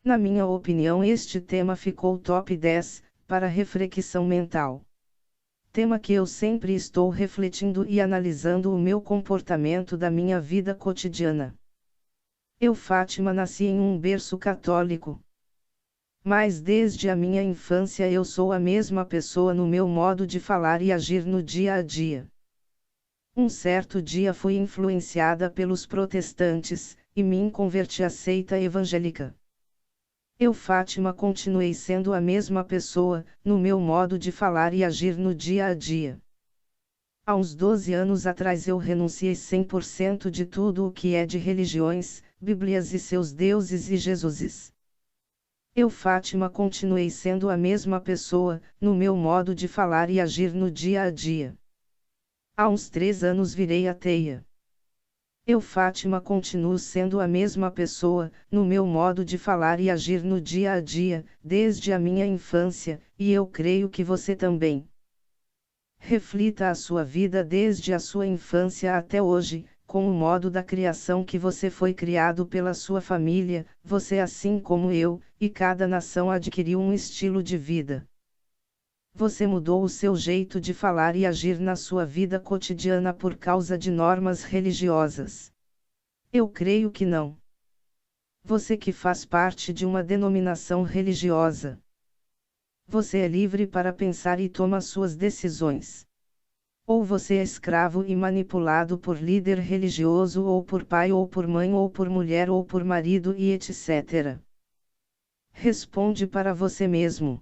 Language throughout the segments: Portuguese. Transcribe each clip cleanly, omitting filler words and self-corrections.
Na minha opinião, este tema ficou top 10, para reflexão mental. Tema que eu sempre estou refletindo e analisando o meu comportamento da minha vida cotidiana. Eu, Fátima, nasci em um berço católico. Mas desde a minha infância eu sou a mesma pessoa no meu modo de falar e agir no dia a dia. Um certo dia fui influenciada pelos protestantes, e me converti à seita evangélica. Eu, Fátima, continuei sendo a mesma pessoa, no meu modo de falar e agir no dia a dia. Há uns 12 anos atrás eu renunciei 100% de tudo o que é de religiões, Bíblias e seus deuses e Jesuses. Eu, Fátima, continuei sendo a mesma pessoa, no meu modo de falar e agir no dia a dia. Há uns 3 anos virei ateia. Eu, Fátima, continuo sendo a mesma pessoa, no meu modo de falar e agir no dia a dia, desde a minha infância, e eu creio que você também. Reflita a sua vida desde a sua infância até hoje, com o modo da criação que você foi criado pela sua família, você assim como eu, e cada nação adquiriu um estilo de vida. Você mudou o seu jeito de falar e agir na sua vida cotidiana por causa de normas religiosas? Eu creio que não. Você que faz parte de uma denominação religiosa. Você é livre para pensar e toma suas decisões. Ou você é escravo e manipulado por líder religioso ou por pai ou por mãe ou por mulher ou por marido e etc. Responde para você mesmo.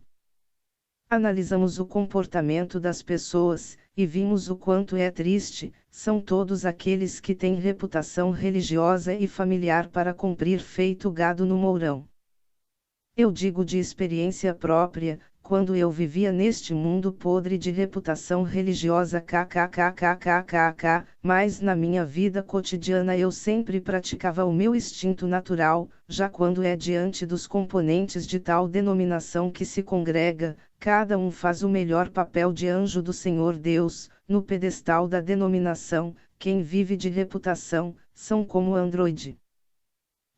Analisamos o comportamento das pessoas, e vimos o quanto é triste, são todos aqueles que têm reputação religiosa e familiar para cumprir feito gado no mourão. Eu digo de experiência própria, quando eu vivia neste mundo podre de reputação religiosa kkkkkkkk, mas na minha vida cotidiana eu sempre praticava o meu instinto natural, já quando é diante dos componentes de tal denominação que se congrega, cada um faz o melhor papel de anjo do Senhor Deus, no pedestal da denominação, quem vive de reputação, são como Android.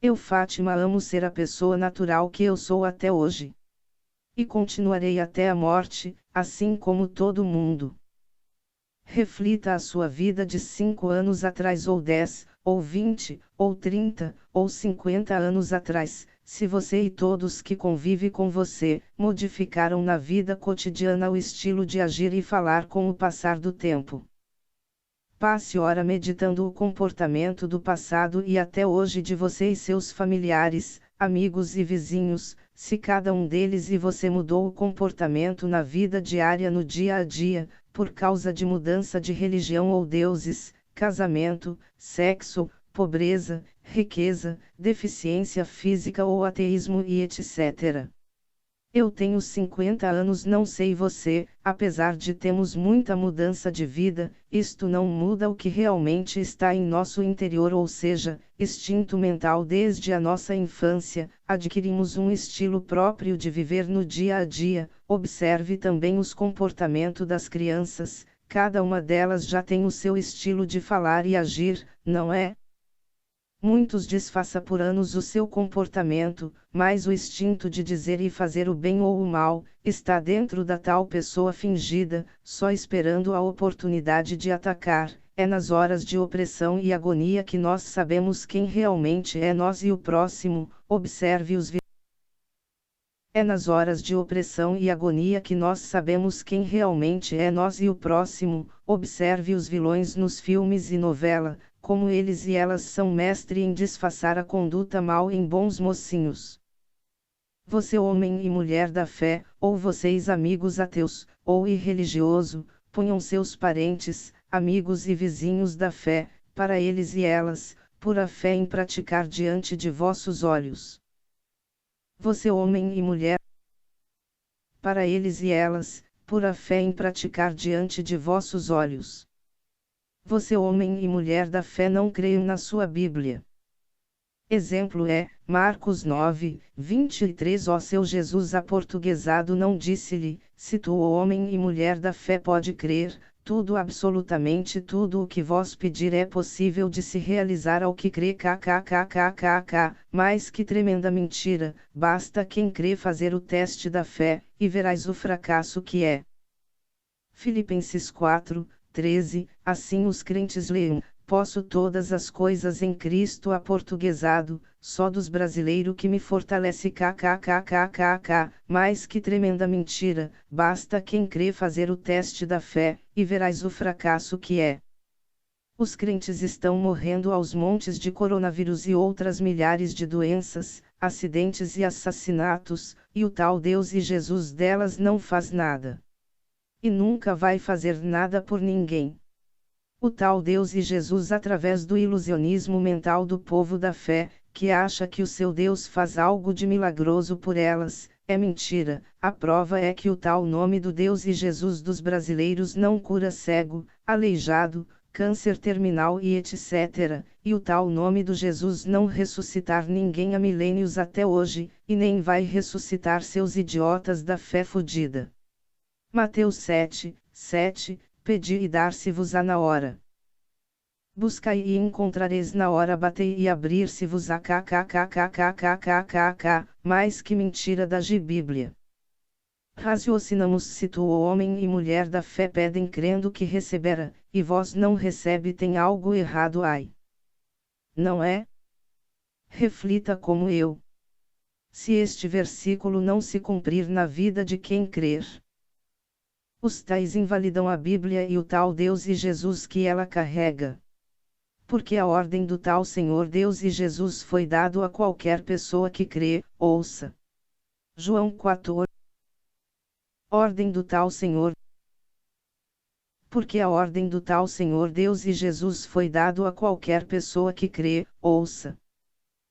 Eu, Fátima, amo ser a pessoa natural que eu sou até hoje. E continuarei até a morte, assim como todo mundo. Reflita a sua vida de 5 anos atrás ou 10, ou 20, ou 30, ou 50 anos atrás, se você e todos que convivem com você, modificaram na vida cotidiana o estilo de agir e falar com o passar do tempo. Passe hora meditando o comportamento do passado e até hoje de você e seus familiares, amigos e vizinhos, se cada um deles e você mudou o comportamento na vida diária no dia a dia, por causa de mudança de religião ou deuses, casamento, sexo, pobreza, riqueza, deficiência física ou ateísmo e etc. Eu tenho 50 anos, não sei você, apesar de termos muita mudança de vida, isto não muda o que realmente está em nosso interior, ou seja, instinto mental desde a nossa infância, adquirimos um estilo próprio de viver no dia a dia, observe também os comportamentos das crianças, cada uma delas já tem o seu estilo de falar e agir, não é? Muitos disfarça por anos o seu comportamento, mas o instinto de dizer e fazer o bem ou o mal, está dentro da tal pessoa fingida, só esperando a oportunidade de atacar. É nas horas de opressão e agonia que nós sabemos quem realmente é nós e o próximo, observe os É nas horas de opressão e agonia que nós sabemos quem realmente é nós e o próximo, observe os vilões nos filmes e novela, como eles e elas são mestre em disfarçar a conduta mal em bons mocinhos. Você, homem e mulher da fé, ou vocês amigos ateus, ou irreligioso, ponham seus parentes, amigos e vizinhos da fé, para eles e elas, pura fé em praticar diante de vossos olhos. Você, homem e mulher, para eles e elas, pura fé em praticar diante de vossos olhos. Você, homem e mulher da fé, não creio na sua Bíblia. Exemplo é, Marcos 9, 23. Ó seu Jesus aportuguesado não disse-lhe, se tu, o homem e mulher da fé, pode crer, tudo, absolutamente tudo o que vós pedir é possível de se realizar ao que crê. Kkkkkk, mas que tremenda mentira, basta quem crê fazer o teste da fé, e verás o fracasso que é. Filipenses 4:13, assim os crentes leem, posso todas as coisas em Cristo aportuguesado, só dos brasileiro que me fortalece. Kkkkkk, mas que tremenda mentira, basta quem crê fazer o teste da fé, e verás o fracasso que é. Os crentes estão morrendo aos montes de coronavírus e outras milhares de doenças, acidentes e assassinatos, e o tal Deus e Jesus delas não faz nada. E nunca vai fazer nada por ninguém. O tal Deus e Jesus, através do ilusionismo mental do povo da fé, que acha que o seu Deus faz algo de milagroso por elas, é mentira. A prova é que o tal nome do Deus e Jesus dos brasileiros não cura cego, aleijado, câncer terminal e etc., e o tal nome do Jesus não ressuscitar ninguém há milênios até hoje, e nem vai ressuscitar seus idiotas da fé fudida. Mateus 7:7, pedi e dar-se-vos-á na hora. Buscai e encontrareis na hora, batei e abrir-se-vos-á. Kkkkkkkkkk, mas que mentira da Bíblia. Raciocinamos se tu, o homem e mulher da fé, pedem crendo que recebera, e vós não recebe, tem algo errado ai. Não é? Reflita como eu. Se este versículo não se cumprir na vida de quem crer, os tais invalidam a Bíblia e o tal Deus e Jesus que ela carrega. Porque a ordem do tal Senhor Deus e Jesus foi dado a qualquer pessoa que crê, ouça. João 14. Ordem do tal Senhor. Porque a ordem do tal Senhor Deus e Jesus foi dado a qualquer pessoa que crê, ouça.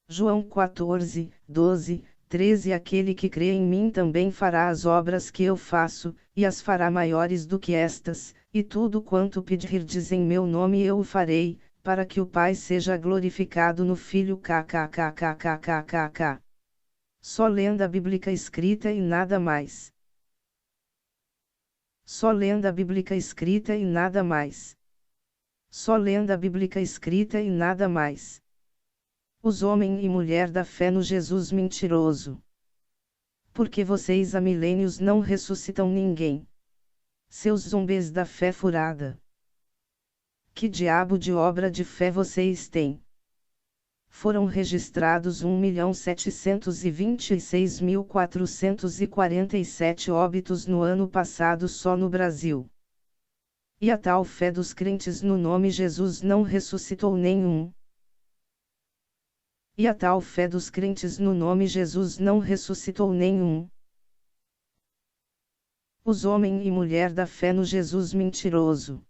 João 14:12. 13 Aquele que crê em mim também fará as obras que eu faço, e as fará maiores do que estas, e tudo quanto pedirdes em meu nome eu o farei, para que o Pai seja glorificado no Filho. Kkkkkkkk. Só lenda bíblica escrita e nada mais. Só lenda bíblica escrita e nada mais. Só lenda bíblica escrita e nada mais. Os homem e mulher da fé no Jesus mentiroso. Porque vocês há milênios não ressuscitam ninguém. Seus zumbis da fé furada. Que diabo de obra de fé vocês têm? Foram registrados 1.726.447 óbitos no ano passado só no Brasil. E a tal fé dos crentes no nome Jesus não ressuscitou nenhum. E a tal fé dos crentes no nome Jesus não ressuscitou nenhum. Os homem e mulher da fé no Jesus mentiroso.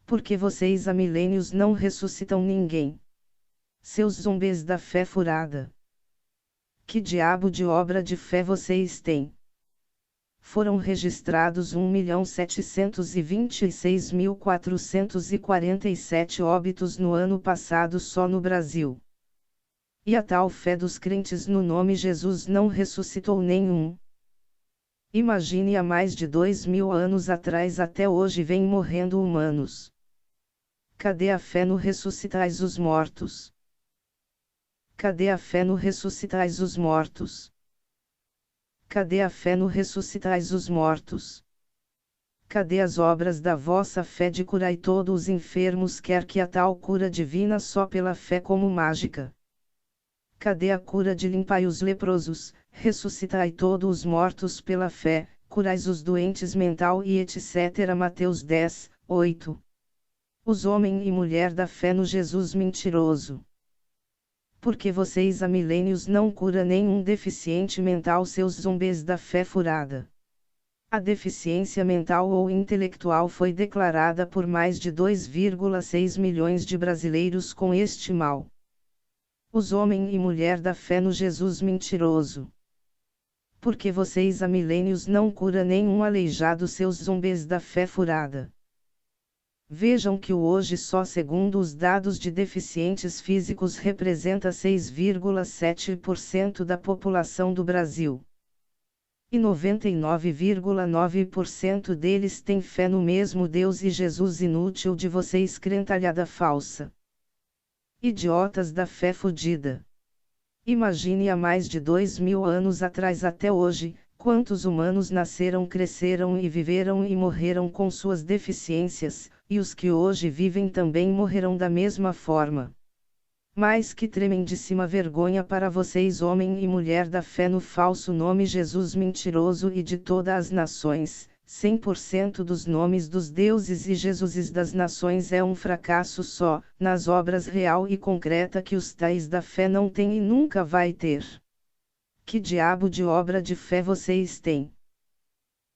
Porque vocês há milênios não ressuscitam ninguém. Seus zumbis da fé furada. Que diabo de obra de fé vocês têm? Foram registrados 1.726.447 óbitos no ano passado só no Brasil. E a tal fé dos crentes no nome Jesus não ressuscitou nenhum. Imagine há mais de 2.000 anos atrás até hoje vem morrendo humanos. Cadê a fé no ressuscitais os mortos? Cadê a fé no ressuscitais os mortos? Cadê a fé no ressuscitais os mortos? Cadê as obras da vossa fé de curai todos os enfermos, quer que a tal cura divina só pela fé como mágica? Cadê a cura de limpai os leprosos, ressuscitai todos os mortos pela fé, curais os doentes mental e etc. Mateus 10:8. Os homem e mulher da fé no Jesus mentiroso. Porque vocês há milênios não cura nenhum deficiente mental, seus zumbis da fé furada. A deficiência mental ou intelectual foi declarada por mais de 2,6 milhões de brasileiros com este mal. Os homem e mulher da fé no Jesus mentiroso. Porque vocês há milênios não cura nenhum aleijado, seus zumbis da fé furada. Vejam que o hoje só segundo os dados de deficientes físicos representa 6,7% da população do Brasil. E 99,9% deles têm fé no mesmo Deus e Jesus inútil de vocês, crentalhada falsa. Idiotas da fé fudida. Imagine há mais de 2000 anos atrás até hoje, quantos humanos nasceram, cresceram e viveram e morreram com suas deficiências, e os que hoje vivem também morrerão da mesma forma. Mas que tremendíssima vergonha para vocês, homem e mulher da fé no falso nome Jesus mentiroso e de todas as nações. 100% dos nomes dos deuses e Jesuses das nações é um fracasso só, nas obras real e concreta que os tais da fé não têm e nunca vai ter. Que diabo de obra de fé vocês têm?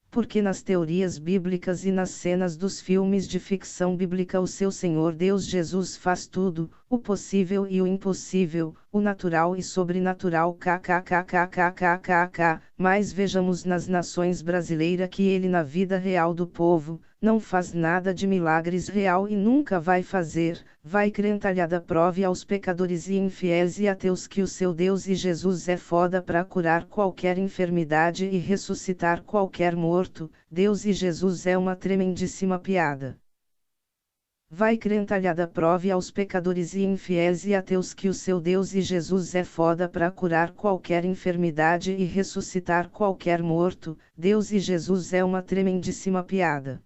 Porque nas teorias bíblicas e nas cenas dos filmes de ficção bíblica o seu Senhor Deus Jesus faz tudo, o possível e o impossível, o natural e sobrenatural kkkkkkkk, mas vejamos nas nações brasileiras que ele na vida real do povo, não faz nada de milagres real e nunca vai fazer, vai crentalhada prove aos pecadores e infiéis e ateus que o seu Deus e Jesus é foda para curar qualquer enfermidade e ressuscitar qualquer morto, Deus e Jesus é uma tremendíssima piada. Vai crentalhada prove aos pecadores e infiéis e ateus que o seu Deus e Jesus é foda para curar qualquer enfermidade e ressuscitar qualquer morto, Deus e Jesus é uma tremendíssima piada.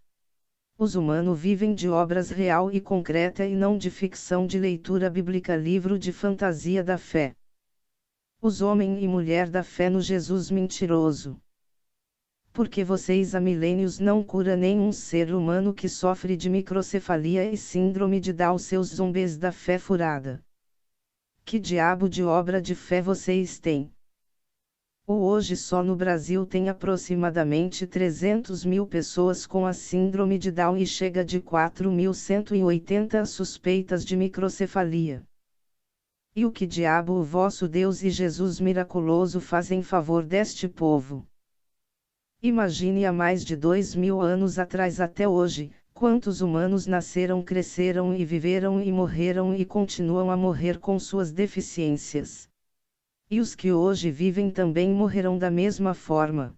Os humanos vivem de obras real e concreta e não de ficção de leitura bíblica, livro de fantasia da fé. Os homem e mulher da fé no Jesus mentiroso. Porque vocês há milênios não cura nenhum ser humano que sofre de microcefalia e síndrome de Down, seus zumbis da fé furada. Que diabo de obra de fé vocês têm? Hoje só no Brasil tem aproximadamente 300 mil pessoas com a síndrome de Down e chega de 4.180 suspeitas de microcefalia. E o que diabo o vosso Deus e Jesus miraculoso faz em favor deste povo? Imagine há mais de 2000 anos atrás até hoje, quantos humanos nasceram, cresceram e viveram e morreram e continuam a morrer com suas deficiências. E os que hoje vivem também morrerão da mesma forma.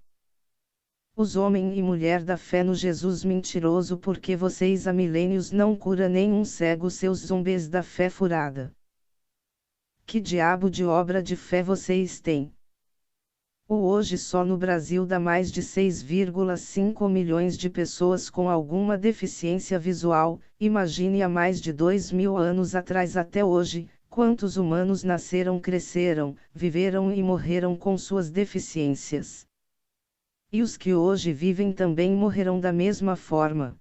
Os homem e mulher da fé no Jesus mentiroso, porque vocês há milênios não cura nenhum cego, seus zumbis da fé furada. Que diabo de obra de fé vocês têm? Hoje só no Brasil dá mais de 6,5 milhões de pessoas com alguma deficiência visual. Imagine há mais de 2000 anos atrás até hoje, quantos humanos nasceram, cresceram, viveram e morreram com suas deficiências. E os que hoje vivem também morrerão da mesma forma.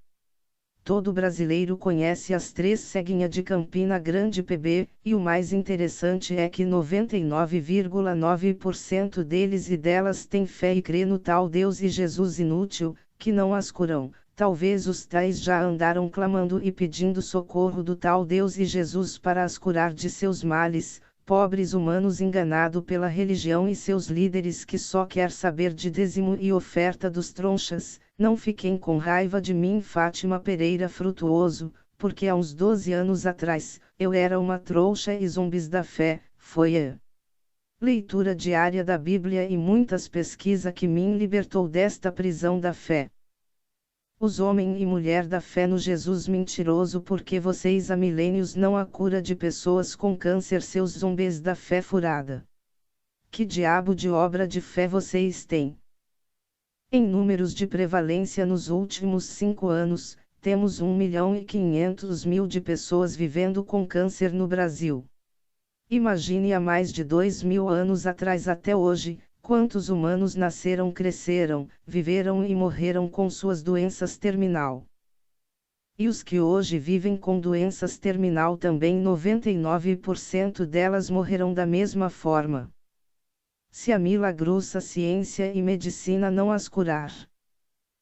Todo brasileiro conhece as 3 ceguinhas de Campina Grande PB, e o mais interessante é que 99,9% deles e delas têm fé e crê no tal Deus e Jesus inútil, que não as curam. Talvez os tais já andaram clamando e pedindo socorro do tal Deus e Jesus para as curar de seus males, pobres humanos enganados pela religião e seus líderes que só quer saber de dízimo e oferta dos tronchas. Não fiquem com raiva de mim, Fátima Pereira Frutuoso, porque há uns 12 anos atrás, eu era uma trouxa e zumbis da fé, foi a leitura diária da Bíblia e muitas pesquisas que me libertou desta prisão da fé. Os homem e mulher da fé no Jesus mentiroso, porque vocês há milênios não há cura de pessoas com câncer, seus zumbis da fé furada. Que diabo de obra de fé vocês têm? Em números de prevalência nos últimos 5 anos, temos 1.500.000 de pessoas vivendo com câncer no Brasil. Imagine há mais de 2000 anos atrás até hoje, quantos humanos nasceram, cresceram, viveram e morreram com suas doenças terminal. E os que hoje vivem com doenças terminal também 99% delas morrerão da mesma forma. Se a milagrosa ciência e medicina não as curar.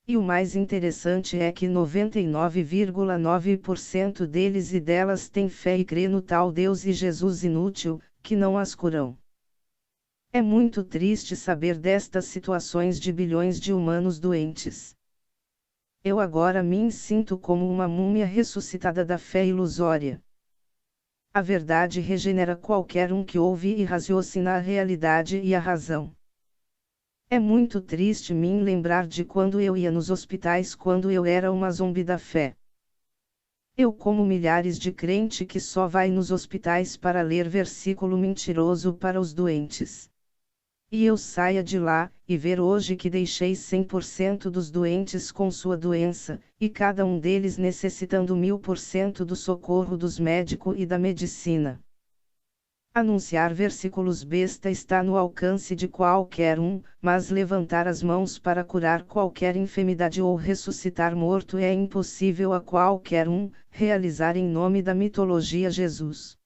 E o mais interessante é que 99,9% deles e delas têm fé e crê no tal Deus e Jesus inútil, que não as curam. É muito triste saber destas situações de bilhões de humanos doentes. Eu agora me sinto como uma múmia ressuscitada da fé ilusória. A verdade regenera qualquer um que ouve e raciocina a realidade e a razão. É muito triste me lembrar de quando eu ia nos hospitais quando eu era uma zombi da fé. Eu como milhares de crente que só vai nos hospitais para ler versículo mentiroso para os doentes. E eu saia de lá, e ver hoje que deixei 100% dos doentes com sua doença, e cada um deles necessitando 1000% do socorro dos médicos e da medicina. Anunciar versículos besta está no alcance de qualquer um, mas levantar as mãos para curar qualquer enfermidade ou ressuscitar morto é impossível a qualquer um, realizar em nome da mitologia Jesus.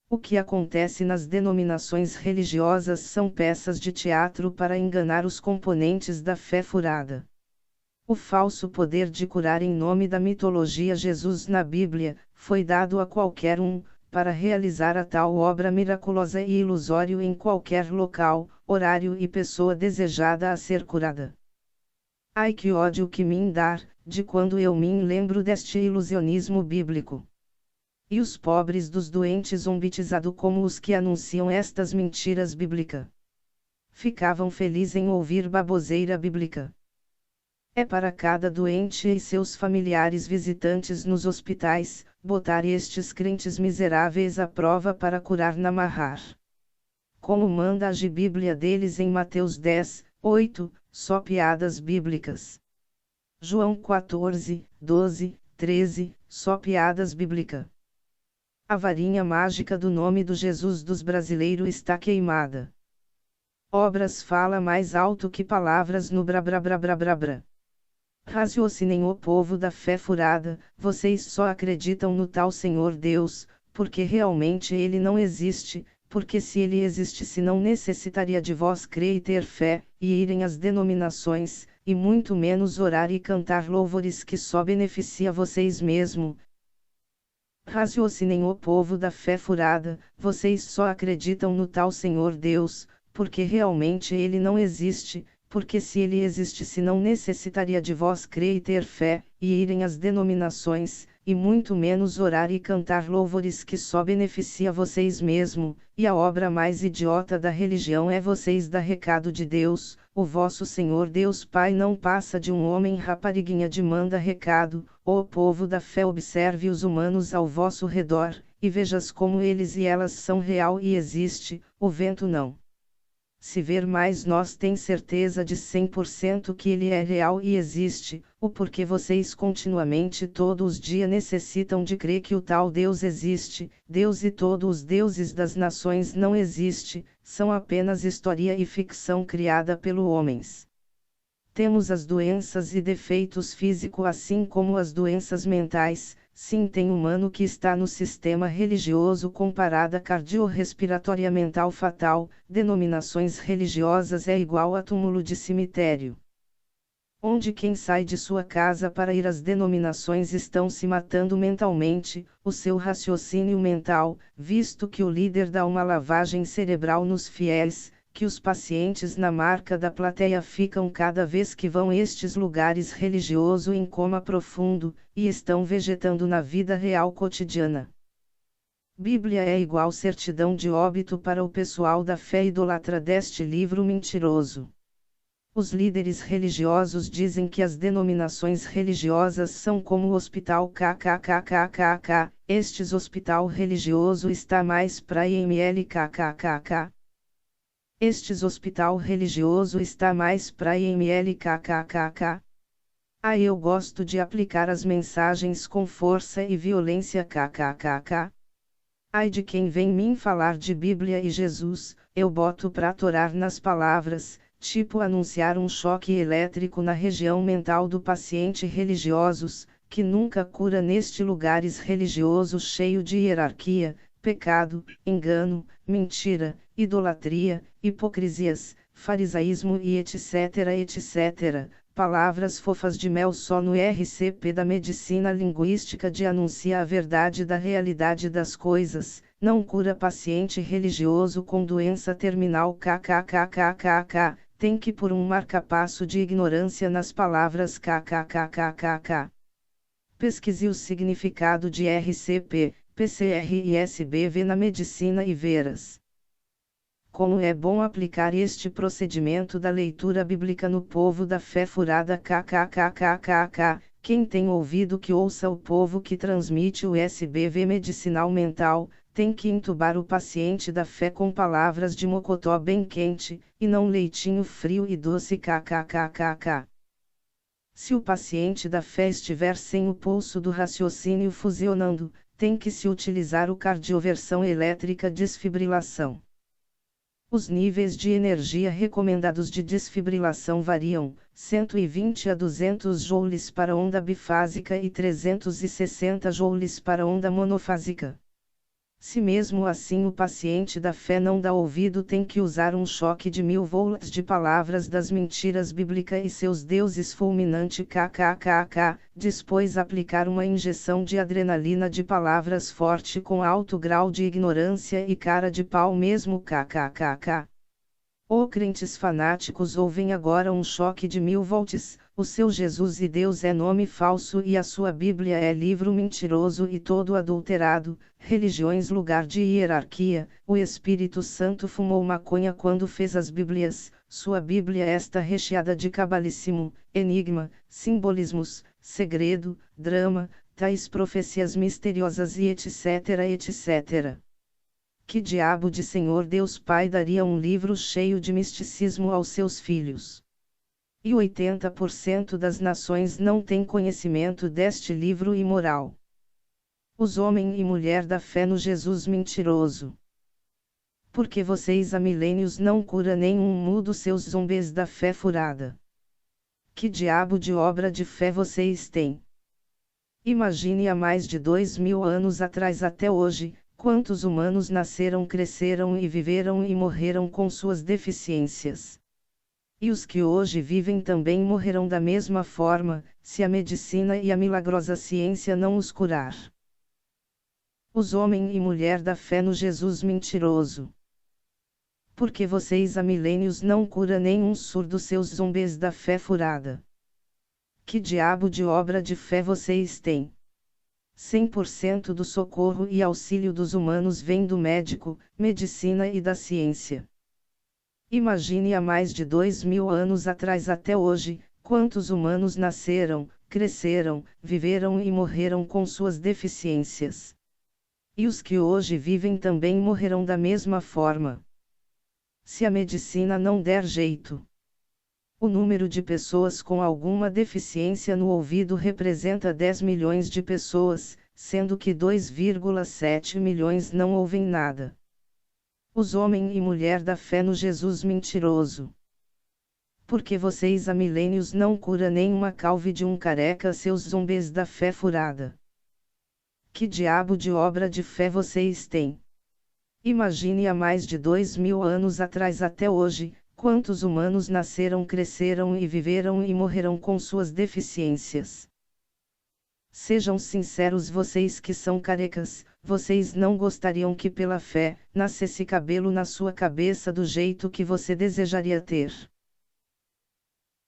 O que acontece nas denominações religiosas são peças de teatro para enganar os componentes da fé furada. O falso poder de curar em nome da mitologia Jesus na Bíblia, foi dado a qualquer um, para realizar a tal obra miraculosa e ilusório em qualquer local, horário e pessoa desejada a ser curada. Ai que ódio que me dá, de quando eu me lembro deste ilusionismo bíblico. E os pobres dos doentes zombitizados como os que anunciam estas mentiras bíblicas. Ficavam felizes em ouvir baboseira bíblica. É para cada doente e seus familiares visitantes nos hospitais, botar estes crentes miseráveis à prova para curar na marrar. Como manda a Bíblia deles em Mateus 10, 8, só piadas bíblicas. João 14, 12, 13, só piadas bíblicas. A varinha mágica do nome do Jesus dos brasileiros está queimada. Obras fala mais alto que palavras no bra. Raciocinem o povo da fé furada, vocês só acreditam no tal Senhor Deus, porque realmente ele não existe, porque se ele existisse não necessitaria de vós crer e ter fé, e irem às denominações, e muito menos orar e cantar louvores que só beneficia vocês mesmo. Raciocinem o povo da fé furada, vocês só acreditam no tal Senhor Deus, porque realmente ele não existe, porque se ele existisse não necessitaria de vós crer e ter fé, e irem às denominações, e muito menos orar e cantar louvores que só beneficia vocês mesmo, e a obra mais idiota da religião é vocês dar recado de Deus, o vosso Senhor Deus Pai não passa de um homem rapariguinha de manda recado, ó povo da fé observe os humanos ao vosso redor, e vejas como eles e elas são real e existe, o vento não. Se ver mais nós tem certeza de 100% que ele é real e existe, o porquê vocês continuamente todos os dias necessitam de crer que o tal Deus existe, Deus e todos os deuses das nações não existe, são apenas história e ficção criada pelos homens. Temos as doenças e defeitos físicos assim como as doenças mentais. Sim, tem humano que está no sistema religioso com parada cardiorrespiratória mental fatal, denominações religiosas é igual a túmulo de cemitério. Onde quem sai de sua casa para ir às denominações estão se matando mentalmente, o seu raciocínio mental, visto que o líder dá uma lavagem cerebral nos fiéis, que os pacientes na marca da plateia ficam cada vez que vão estes lugares religiosos em coma profundo, e estão vegetando na vida real cotidiana. Bíblia é igual certidão de óbito para o pessoal da fé idolatra deste livro mentiroso. Os líderes religiosos dizem que as denominações religiosas são como o hospital kkkkkk, estes hospital religioso está mais pra IML kkkk. Estes hospital religioso está mais pra IML kkkk. Ah, eu gosto de aplicar as mensagens com força e violência kkkk. Ai de quem vem mim falar de Bíblia e Jesus, eu boto pra atorar nas palavras, tipo anunciar um choque elétrico na região mental do paciente religiosos, que nunca cura neste lugares religiosos cheio de hierarquia, pecado, engano, mentira, idolatria, hipocrisias, farisaísmo e etc. Palavras fofas de mel só no RCP da medicina linguística de anuncia a verdade da realidade das coisas, não cura paciente religioso com doença terminal kkkkkk, tem que pôr um marcapasso de ignorância nas palavras kkkkkk. Pesquise o significado de RCP, PCR e SBV na medicina e verás. Como é bom aplicar este procedimento da leitura bíblica no povo da fé furada kkkkkk. Quem tem ouvido que ouça o povo que transmite o SBV medicinal mental, tem que entubar o paciente da fé com palavras de mocotó bem quente, e não leitinho frio e doce kkkkkk. Se o paciente da fé estiver sem o pulso do raciocínio funcionando, tem que se utilizar o cardioversão elétrica desfibrilação. Os níveis de energia recomendados de desfibrilação variam, 120 a 200 joules para onda bifásica e 360 joules para onda monofásica. Se mesmo assim o paciente da fé não dá ouvido, tem que usar um choque de 1000 volts de palavras das mentiras bíblicas e seus deuses fulminante kkkk, depois aplicar uma injeção de adrenalina de palavras forte com alto grau de ignorância e cara de pau mesmo kkkk. Crentes fanáticos ouvem agora um choque de 1000 volts, o seu Jesus e Deus é nome falso e a sua Bíblia é livro mentiroso e todo adulterado, religiões lugar de hierarquia, o Espírito Santo fumou maconha quando fez as Bíblias, sua Bíblia está recheada de cabalíssimo, enigma, simbolismos, segredo, drama, tais profecias misteriosas e etc etc. Que diabo de Senhor Deus Pai daria um livro cheio de misticismo aos seus filhos? E 80% das nações não têm conhecimento deste livro imoral. Os homem e mulher da fé no Jesus mentiroso. Porque vocês há milênios não cura nenhum mudo seus zumbis da fé furada. Que diabo de obra de fé vocês têm? Imagine há mais de 2000 anos atrás até hoje, quantos humanos nasceram, cresceram e viveram e morreram com suas deficiências. E os que hoje vivem também morrerão da mesma forma, se a medicina e a milagrosa ciência não os curar. Os homem e mulher da fé no Jesus mentiroso. Porque vocês há milênios não cura nenhum surdo seus zumbis da fé furada. Que diabo de obra de fé vocês têm? 100% do socorro e auxílio dos humanos vem do médico, medicina e da ciência. Imagine há mais de 2000 anos atrás até hoje, quantos humanos nasceram, cresceram, viveram e morreram com suas deficiências. E os que hoje vivem também morrerão da mesma forma. Se a medicina não der jeito. O número de pessoas com alguma deficiência no ouvido representa 10 milhões de pessoas, sendo que 2,7 milhões não ouvem nada. Os homem e mulher da fé no Jesus mentiroso. Porque vocês há milênios não cura nenhuma calve de um careca seus zumbis da fé furada. Que diabo de obra de fé vocês têm? Imagine há mais de 2000 anos atrás até hoje, quantos humanos nasceram, cresceram e viveram e morreram com suas deficiências. Sejam sinceros vocês que são carecas, vocês não gostariam que pela fé, nascesse cabelo na sua cabeça do jeito que você desejaria ter.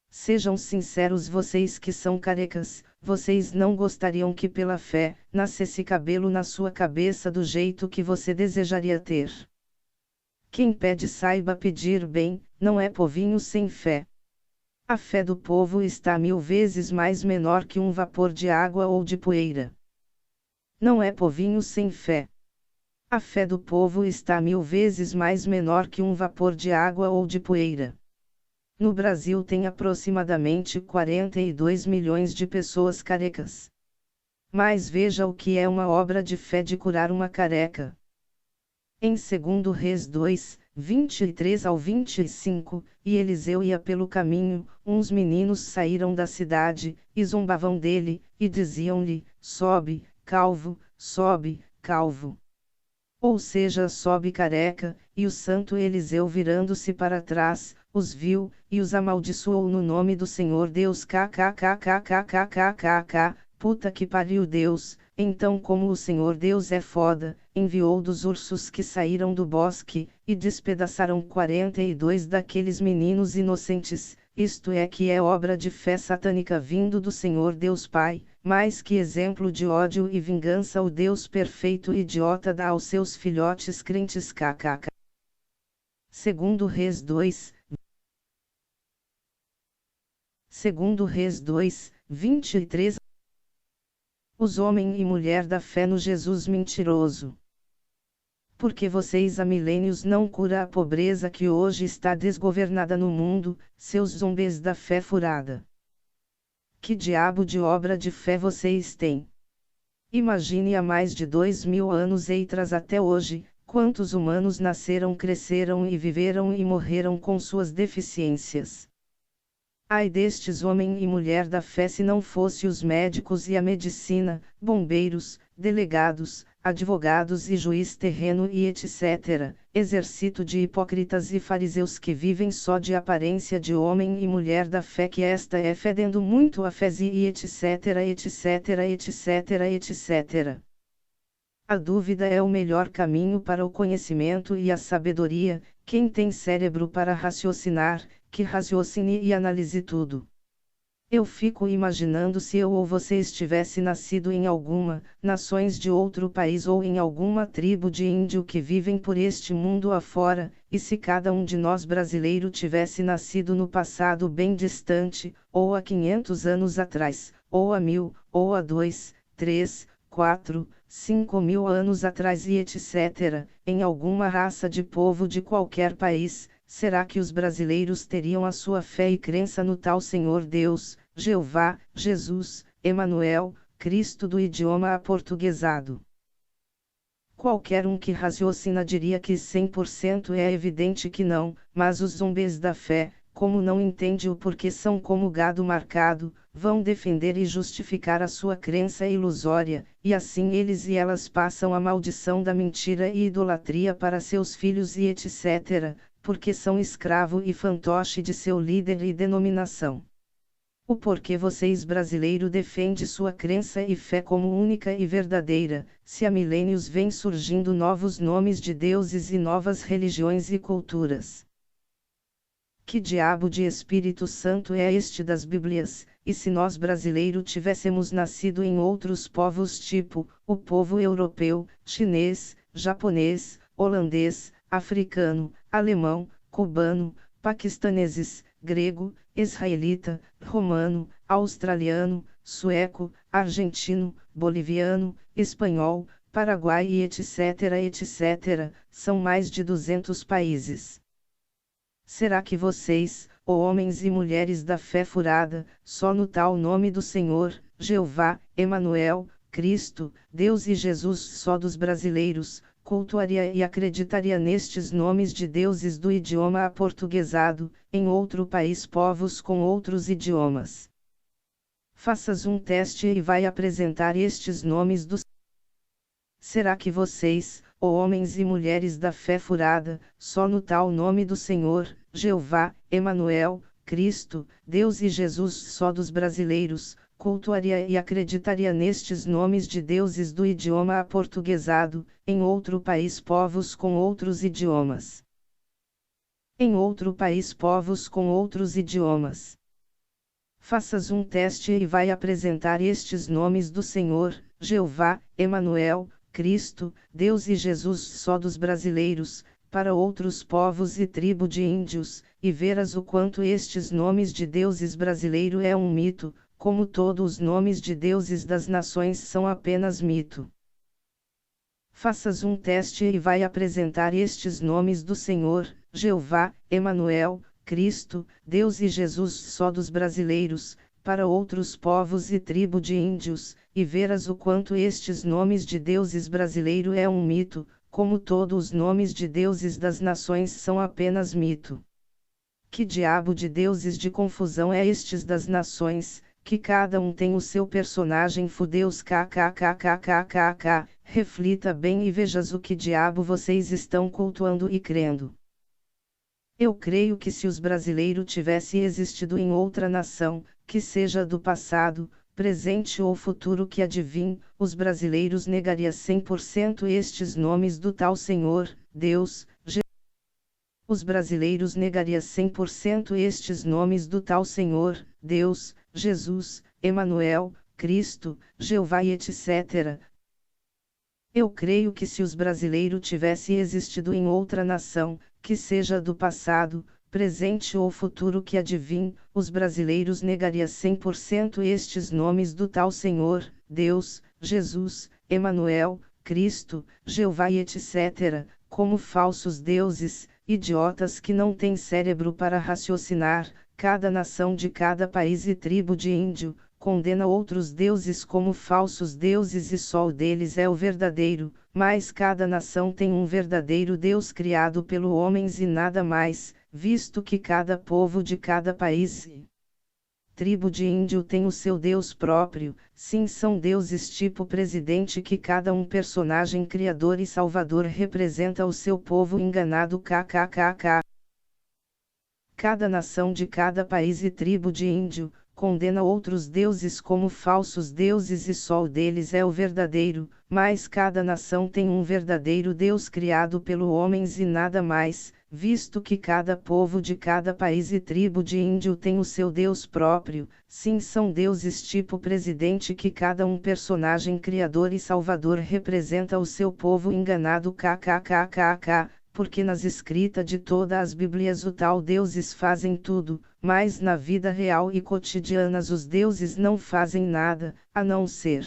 Sejam sinceros vocês que são carecas, vocês não gostariam que pela fé, nascesse cabelo na sua cabeça do jeito que você desejaria ter. Quem pede saiba pedir bem, não é povinho sem fé. A fé do povo está 1000 vezes mais menor que um vapor de água ou de poeira. Não é povinho sem fé. A fé do povo está 1000 vezes mais menor que um vapor de água ou de poeira. No Brasil tem aproximadamente 42 milhões de pessoas carecas. Mas veja o que é uma obra de fé de curar uma careca. Em 2 Reis 2, 23 ao 25, e Eliseu ia pelo caminho, uns meninos saíram da cidade, e zombavam dele, e diziam-lhe, sobe, calvo, ou seja, sobe careca, e o santo Eliseu virando-se para trás, os viu, e os amaldiçoou no nome do Senhor Deus kkkkkkkkkk, puta que pariu Deus. Então como o Senhor Deus é foda, enviou dos ursos que saíram do bosque, e despedaçaram 42 daqueles meninos inocentes, isto é que é obra de fé satânica vindo do Senhor Deus Pai, mas que exemplo de ódio e vingança o Deus perfeito idiota dá aos seus filhotes crentes kkk. Segundo Reis 2, Segundo Reis 2, 23. Os homem e mulher da fé no Jesus mentiroso. Porque vocês há milênios não cura a pobreza que hoje está desgovernada no mundo, seus zumbis da fé furada. Que diabo de obra de fé vocês têm? Imagine há mais de 2000 anos eitras até hoje, quantos humanos nasceram, cresceram e viveram e morreram com suas deficiências. Ai destes homem e mulher da fé se não fosse os médicos e a medicina, bombeiros, delegados, advogados e juiz terreno e etc., exército de hipócritas e fariseus que vivem só de aparência de homem e mulher da fé que esta é fedendo muito a fezes e etc, etc, etc, etc. A dúvida é o melhor caminho para o conhecimento e a sabedoria. Quem tem cérebro para raciocinar, que raciocine e analise tudo. Eu fico imaginando se eu ou você estivesse nascido em alguma nações de outro país ou em alguma tribo de índio que vivem por este mundo afora, e se cada um de nós brasileiro tivesse nascido no passado bem distante, ou há 500 anos atrás, ou há 1000, ou há 2, 3, 4, 5.000 anos atrás e etc., em alguma raça de povo de qualquer país, será que os brasileiros teriam a sua fé e crença no tal Senhor Deus, Jeová, Jesus, Emanuel, Cristo do idioma aportuguesado? Qualquer um que raciocina diria que 100% é evidente que não, mas os zumbis da fé, como não entende o porquê são como gado marcado, vão defender e justificar a sua crença ilusória, e assim eles e elas passam a maldição da mentira e idolatria para seus filhos e etc., porque são escravo e fantoche de seu líder e denominação. O porquê vocês brasileiro defende sua crença e fé como única e verdadeira, se há milênios vem surgindo novos nomes de deuses e novas religiões e culturas? Que diabo de Espírito Santo é este das Bíblias? E se nós brasileiro tivéssemos nascido em outros povos tipo, o povo europeu, chinês, japonês, holandês, africano, alemão, cubano, paquistaneses, grego, israelita, romano, australiano, sueco, argentino, boliviano, espanhol, paraguai e etc, etc, são mais de 200 países. Será que vocês, ó homens e mulheres da fé furada, só no tal nome do Senhor, Jeová, Emanuel, Cristo, Deus e Jesus só dos brasileiros, cultuaria e acreditaria nestes nomes de deuses do idioma aportuguesado, em outro país povos com outros idiomas? Faças um teste e vai apresentar estes nomes dos. Será que vocês, ó homens e mulheres da fé furada, só no tal nome do Senhor, Jeová, Emanuel, Cristo, Deus e Jesus só dos brasileiros, cultuaria e acreditaria nestes nomes de deuses do idioma aportuguesado, em outro país povos com outros idiomas? Em outro país povos com outros idiomas. Faças um teste e vai apresentar estes nomes do Senhor, Jeová, Emanuel, Cristo, Deus e Jesus só dos brasileiros, para outros povos e tribo de índios, e verás o quanto estes nomes de deuses brasileiro é um mito, como todos os nomes de deuses das nações são apenas mito. Faças um teste e vai apresentar estes nomes do Senhor, Jeová, Emanuel, Cristo, Deus e Jesus só dos brasileiros, para outros povos e tribo de índios, e verás o quanto estes nomes de deuses brasileiro é um mito, como todos os nomes de deuses das nações são apenas mito. Que diabo de deuses de confusão é estes das nações, que cada um tem o seu personagem fudeus kkkkkkkk, reflita bem e vejas o que diabo vocês estão cultuando e crendo. Eu creio que se os brasileiros tivessem existido em outra nação, que seja do passado, presente ou futuro que adivinhe, os brasileiros negariam 100% estes nomes do tal Senhor, Deus, Jesus. Os brasileiros negariam 100% estes nomes do tal Senhor, Deus, Jesus, Emanuel, Cristo, Jeová e etc. Eu creio que se os brasileiros tivessem existido em outra nação, que seja do passado, presente ou futuro que advim, os brasileiros negariam 100% estes nomes do tal Senhor, Deus, Jesus, Emanuel, Cristo, Jeová e etc., como falsos deuses, idiotas que não têm cérebro para raciocinar. Cada nação de cada país e tribo de índio, condena outros deuses como falsos deuses e só o deles é o verdadeiro, mas cada nação tem um verdadeiro Deus criado pelo homens e nada mais, visto que cada povo de cada país e tribo de índio tem o seu Deus próprio. Sim, são deuses tipo presidente que cada um personagem criador e salvador representa o seu povo enganado kkkk. Cada nação de cada país e tribo de índio, condena outros deuses como falsos deuses e só o deles é o verdadeiro, mas cada nação tem um verdadeiro Deus criado pelo homens e nada mais, visto que cada povo de cada país e tribo de índio tem o seu Deus próprio. Sim, são deuses tipo presidente que cada um personagem criador e salvador representa o seu povo enganado kkkk. Porque nas escritas de todas as Bíblias o tal deuses fazem tudo, mas na vida real e cotidianas os deuses não fazem nada, a não ser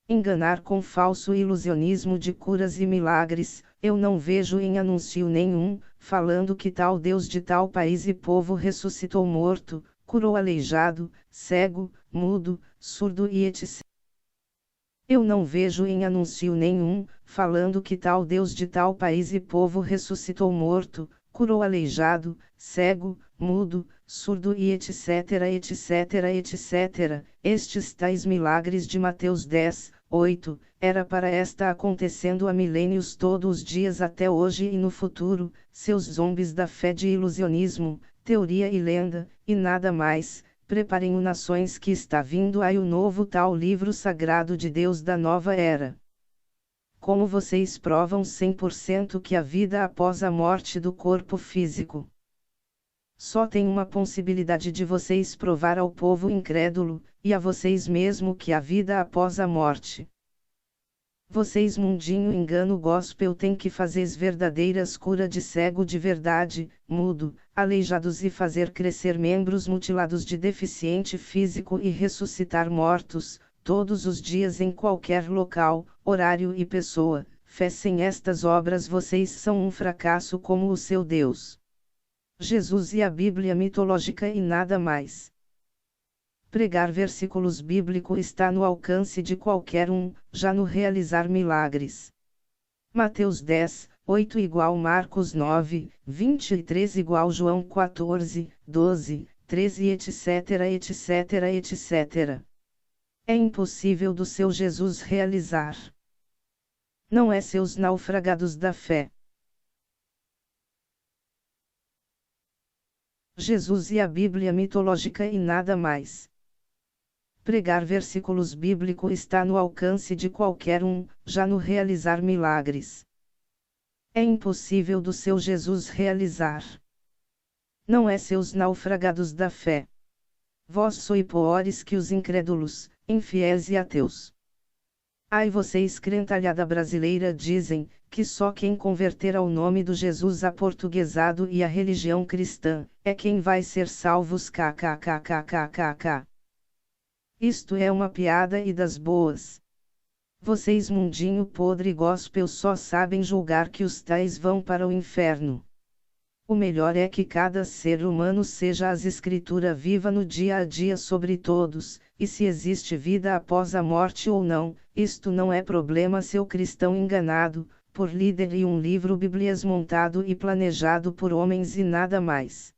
enganar com falso ilusionismo de curas e milagres. Eu não vejo em anúncio nenhum, falando que tal Deus de tal país e povo ressuscitou morto, curou aleijado, cego, mudo, surdo e etc. Eu não vejo em anúncio nenhum, falando que tal Deus de tal país e povo ressuscitou morto, curou aleijado, cego, mudo, surdo e etc, etc, etc. Estes tais milagres de Mateus 10, 8, era para estar acontecendo há milênios todos os dias até hoje e no futuro. Seus zombes da fé de ilusionismo, teoria e lenda, e nada mais. Preparem o nações que está vindo aí o novo tal livro sagrado de Deus da nova era. Como vocês provam 100% que a vida após a morte do corpo físico? Só tem uma possibilidade de vocês provar ao povo incrédulo, e a vocês mesmo que a vida após a morte. Vocês mundinho engano gospel tem que fazer verdadeiras cura de cego de verdade, mudo, aleijados e fazer crescer membros mutilados de deficiente físico e ressuscitar mortos, todos os dias em qualquer local, horário e pessoa. Fé sem estas obras vocês são um fracasso como o seu Deus. Jesus e a Bíblia mitológica e nada mais. Pregar versículos bíblicos está no alcance de qualquer um, já no realizar milagres. Mateus 10, 8 igual Marcos 9, 23 igual João 14, 12, 13 etc, etc, etc. É impossível do seu Jesus realizar. Não é seus naufragados da fé. Jesus e a Bíblia mitológica e nada mais. Pregar versículos bíblicos está no alcance de qualquer um, já no realizar milagres. É impossível do seu Jesus realizar. Não é seus naufragados da fé. Vós sois piores que os incrédulos, infiéis e ateus. Ai vocês crentalhada brasileira dizem, que só quem converter ao nome do Jesus aportuguesado e à religião cristã, é quem vai ser salvos kkkkkk. Isto é uma piada e das boas. Vocês mundinho podre gospel só sabem julgar que os tais vão para o inferno. O melhor é que cada ser humano seja as escritura viva no dia a dia sobre todos, e se existe vida após a morte ou não, isto não é problema seu cristão enganado, por líder e um livro Bíblias montado e planejado por homens e nada mais.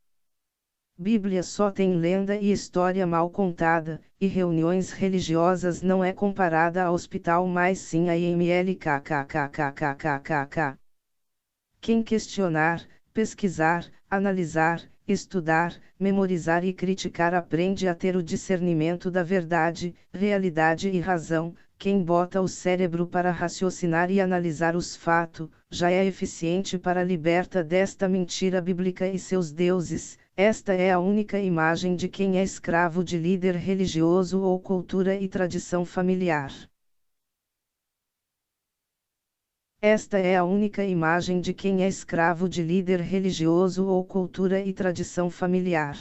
Bíblia só tem lenda e história mal contada, e reuniões religiosas não é comparada a hospital mas sim a IML kkkkkkkk. Quem questionar, pesquisar, analisar, estudar, memorizar e criticar aprende a ter o discernimento da verdade, realidade e razão. Quem bota o cérebro para raciocinar e analisar os fatos, já é eficiente para liberta desta mentira bíblica e seus deuses. Esta é a única imagem de quem é escravo de líder religioso ou cultura e tradição familiar. Esta é a única imagem de quem é escravo de líder religioso ou cultura e tradição familiar.